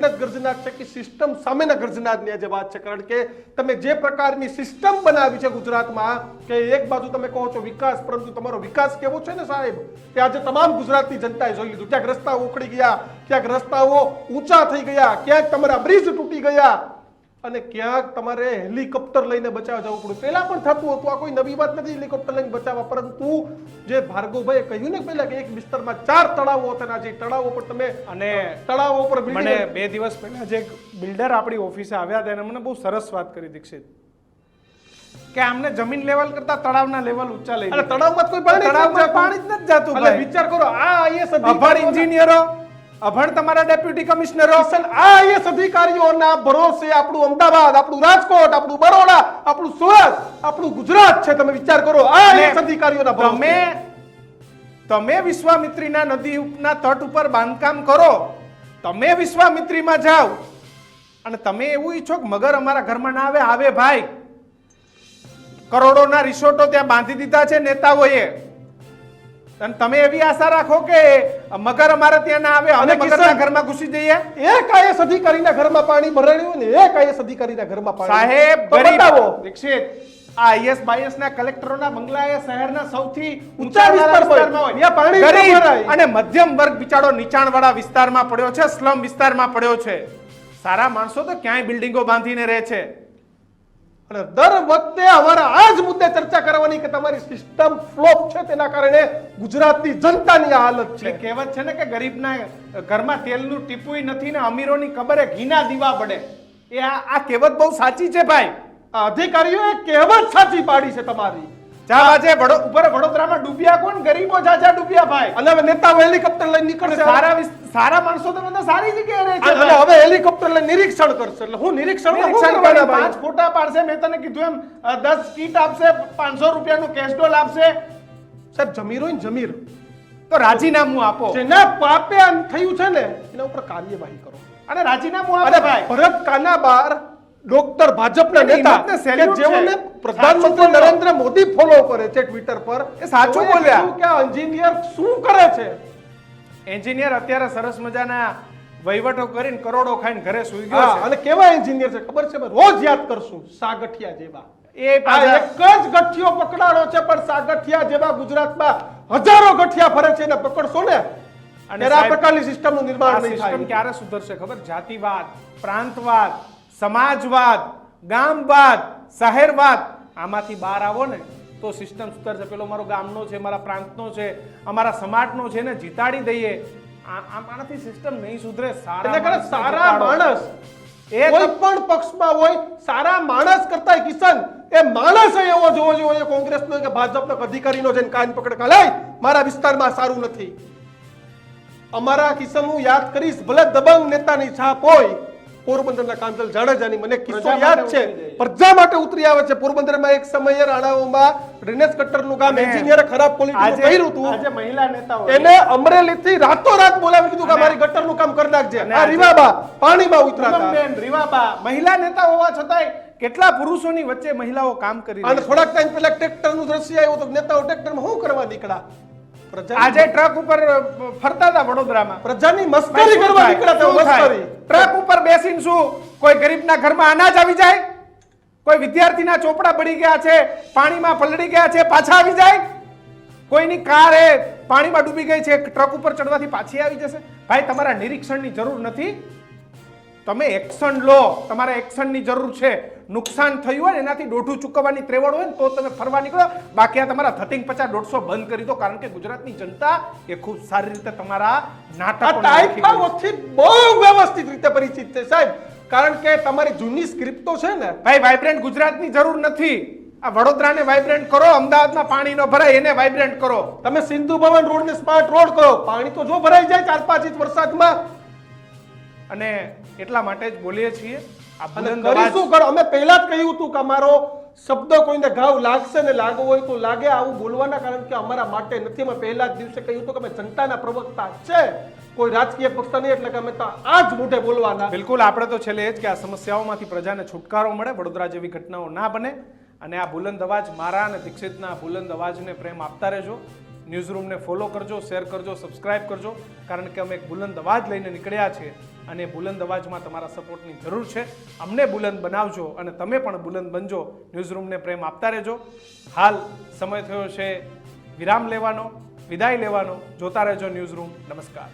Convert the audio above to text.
ગર્જનાટ છે કે સિસ્ટમ સામેના ગર્જનાટની આજે વાત છે, કારણ કે તમે જે પ્રકારની સિસ્ટમ બનાવી છે ગુજરાતમાં કે એક બાજુ તમે કહો છો વિકાસ, પરંતુ તમારો વિકાસ કેવો છે ને સાહેબ કે આજે તમામ ગુજરાતની જનતાએ જોઈ લીધું. ક્યાંક રસ્તાઓ ઉખડી ગયા, ક્યાંક રસ્તાઓ ઊંચા થઈ ગયા, ક્યાંક તમારા બ્રિજ તૂટી ગયા અને ક્યાંક તમારે હેલિકોપ્ટર લઈને બચાવવા જવું પડ્યું. પહેલા પણ થતું હતું, આ કોઈ નવી વાત નથી હેલિકોપ્ટર લઈને બચાવવા, પરંતુ જે ભાર્ગવભાઈએ કહ્યું ને પહેલા કે એક વિસ્તારમાં 4 તળાવો હતા, જે તળાવો પર તમે અને તળાવો પર મને 2 દિવસ પહેલા જે બિલ્ડર આપણી ઓફિસે આવ્યા હતા એને મને બહુ સરસ વાત કરી દીક્ષિત કે આમને જમીન લેવલ કરતા તળાવના લેવલ ઊંચા લઈ અને તળાવમાં કોઈ પાણી જ નથી જાતું ભાઈ. વિચાર કરો, આ આઈએસ અભણ એન્જિનિયરો, અભણ તમારા ડેપ્યુટી કમિશનરો, આ આઈએસ અધિકારીઓના ભરોસે આપણું અમદાવાદ, આપણું રાજકોટ, આપણું બરોડા, આપણું સુરત, આપણું ગુજરાત છે. તમે વિચાર કરો, આ આઈએસ અધિકારીઓના ભરોસે તમે વિશ્વામિત્રીના નદીના તટ ઉપર બાંધકામ કરો, તમે વિશ્વામિત્રીમાં જાઓ અને તમે એવું ઈચ્છો કે મગર અમારા ઘરમાં ના આવે. આવે ભાઈ, કરોડોના રિસોર્ટો ત્યાં બાંધી દીધા છે નેતાઓએ, અને તમે એવી આશા રાખો કે મગર અમારે ત્યાં ના આવે અને મગરના ઘરમાં ઘૂસી જઈએ. એક આઈએસ અધિકારીના ઘરમાં પાણી ભરાયું ને એક આઈએસ અધિકારીના ઘરમાં પાણી. સાહેબ બતાવો દીક્ષિત, આ આઈએસ બાઈએસના કલેક્ટરોના બંગલા એ શહેરના સૌથી ઊંચા વિસ્તારમાં હોય, ત્યાં પાણી ભરાય અને મધ્યમ વર્ગ બિચારો નીચાણવાળા વિસ્તારમાં પડ્યો છે, સ્લમ વિસ્તારમાં પડ્યો છે. સારા માણસો તો ક્યાંય બિલ્ડિંગો બાંધીને રહે છે. અને દર વખતે અમારા આ જ મુદ્દે ચર્ચા કરવાની કે તમારી સિસ્ટમ ફ્લોપ છે, તેના કારણે ગુજરાતની જનતાની આ હાલત છે. કહેવત છે ને કે ગરીબના ઘરમાં તેલનું ટીપુય નથી ને અમીરોની કબરે ઘીના દીવા પડે. એ આ કહેવત બહુ સાચી છે ભાઈ. અધિકારીઓએ કહેવત સાચી પાડી છે તમારી. વડોદરામાં ડૂબ્યા કોણ? ગરીબો જાજા ડૂબ્યા ભાઈ. અને હવે નેતાઓ હેલિકોપ્ટર લઈને નીકળશે. સારા માણસો તો બધા સારી જગ્યાએ રહે છે. અને હવે હેલિકોપ્ટર લઈને નિરીક્ષણ કરશે. એટલે હું નિરીક્ષણ કરી 5 ફોટા પાડશે. મેં તને કીધું એમ 10 કીટ આપશે, 500 રૂપિયાનું કેશ ડોલ આપશે. સાહેબ જમીર હોય ને જમીર તો રાજીનામું આપો. જેના પાપે આમ થયું છે ને એના ઉપર કાર્યવાહી કરો અને રાજીનામું આપો ભાઈ. ભરત કાનાબાર ડોક્ટર ભાજપના નેતા કે જેઓને પ્રધાનમંત્રી નરેન્દ્ર મોદી ફોલો કરે છે ટ્વિટર પર, એ સાચું બોલ્યા કે આ એન્જિનિયર શું કરે છે. એન્જિનિયર અત્યારે સરસ મજાના વહીવટો કરીને કરોડો ખાઈને ઘરે સૂઈ ગયો છે. અને કેવા એન્જિનિયર છે ખબર છે, રોજ યાદ કરશું, સાગઠિયા જેવા. એ એક જ ગઠિયો પકડાડો છે, પણ સાગઠિયા જેવા ગુજરાતમાં હજારો ગઠિયા ફરે છે, એને પકડશો ને અને આ પ્રકારની સિસ્ટમનું નિર્માણ નહીં થાય. સિસ્ટમ ક્યારે સુધરશે ખબર? જાતિવાદ, પ્રાંતવાદ, સમાજવાદ, ગામવાદ, શહેરવાદ, આમાંથી બહાર આવો ને તો સિસ્ટમ સુધરશે. પેલો મારો ગામનો છે, મારા પ્રાંતનો છે, અમારા સમાજનો છે ને જીતાડી દઈએ, આનાથી સિસ્ટમ નહીં સુધરે. સારા માણસ કોઈ પણ પક્ષમાં હોય, સારા માણસ કરતા કિશન એ માણસ એવો જોવો જોઈએ કોંગ્રેસનો કે ભાજપનો અધિકારીનો જઈને કાન પકડ કાલાય મારા વિસ્તારમાં સારું નથી. અમારા કિશન હું યાદ કરીશ, ભલે દબંગ નેતાની છાપ હોય, પોરબંદરના કાંતલ જાડેજાની મને કિસ્સો યાદ છે, પ્રજા માટે ઉતરી આવે છે. પોરબંદરમાં એક સમયે રાણાઓમાં ડ્રેનેજ કટરનું કામ એન્જિનિયરે ખરાબ ક્વોલિટીનું કર્યું હતું. આજે મહિલા નેતાઓ એને અમરેલીથી રાતોરાત બોલાવી કીધું કે અમારી ગટરનું કામ કરી નાખજે. આ રીવાબા પાણીમાં ઉતરાતા, રીવાબા મહિલા નેતા હોવા છતાંય કેટલા પુરુષોની વચ્ચે મહિલાઓ કામ કરી. અને થોડાક ટાઈમ પહેલા ટ્રેક્ટરનું દ્રશ્ય આવ્યું તો નેતાઓ ટ્રેક્ટરમાં શું કરવા નીકળ્યા? આજે ટ્રક ઉપર ફરતા હતા વડોદરામાં, પ્રજાની મસ્કરી કરવા નીકળ્યા. ટ્રક ઉપર બેસીને શું કોઈ ગરીબના ઘરમાં અનાજ આવી જાય? કોઈ વિદ્યાર્થીના ચોપડા પડી ગયા છે, પાણીમાં પલળી ગયા છે, પાછા આવી જાય? કોઈની કાર એ પાણીમાં ડૂબી ગઈ છે, ટ્રક ઉપર ચડવાથી પાછી આવી જશે? ભાઈ તમારા નિરીક્ષણની જરૂર નથી, તમે એક્શન લો. તમારે એક્શનની જરૂર છે. નુકસાન થયું હોય એનાથી દોઢું ચૂકવવાની ત્રેવડ હોય ને તો તમે ફરવા નીકળો. બાકી આ તમારા ધતિંગ 50-150 બંધ કરી દો, કારણ કે ગુજરાતની જનતા એ ખૂબ સારી રીતે તમારા નાટકોથી બહુ વ્યવસ્થિત રીતે પરિચિત છે સાહેબ, કારણ કે તમારી જૂની સ્ક્રિપ્ટો છે ને. ભાઈ વાઇબ્રન્ટ ગુજરાતની જરૂર નથી. આ વડોદરાને વાઇબ્રન્ટ કરો, અમદાવાદમાં પાણી ન ભરાય એને વાઇબ્રન્ટ કરો. તમે સિંધુ ભવન રોડને સ્માર્ટ રોડ કરો, પાણી તો જો ભરાઈ જાય 4-5 ઇંચ વરસાદમાં. અને એટલા માટે જ બોલીએ છીએ કરીશું કરો. અમે પહેલા જ કહ્યું હતું કે અમારો શબ્દ કોઈને ઘાવ લાગશે ને લાગવો હોય તો લાગે, આવું બોલવાના કારણ કે અમારા માટે નથી. અમે પહેલા જ દિવસે કહ્યું હતું કે અમે જનતાના પ્રવક્તા છે, કોઈ રાજકીય પક્ષ નહીં, એટલે કે અમે તો આ જ મોઢે બોલવાના. બિલકુલ. આપણે તો છેલ્લે જ કે આ સમસ્યાઓમાંથી પ્રજાને છુટકારો મળે, વડોદરા જેવી ઘટનાઓ ના બને, અને આ બુલંદ અવાજ મારા અને દીક્ષિતના બુલંદ અવાજને પ્રેમ આપતા રહેજો. ન્યૂઝરૂમને ફોલો કરજો, શેર કરજો, સબસ્ક્રાઇબ કરજો, કારણ કે અમે એક બુલંદ અવાજ લઈને નીકળ્યા છીએ અને બુલંદ અવાજમાં તમારા સપોર્ટની જરૂર છે. અમને બુલંદ બનાવજો અને તમે પણ બુલંદ બનજો. ન્યૂઝરૂમને પ્રેમ આપતા રહેજો. હાલ સમય થયો છે વિરામ લેવાનો, વિદાય લેવાનો. જોતા રહેજો ન્યૂઝરૂમ. નમસ્કાર.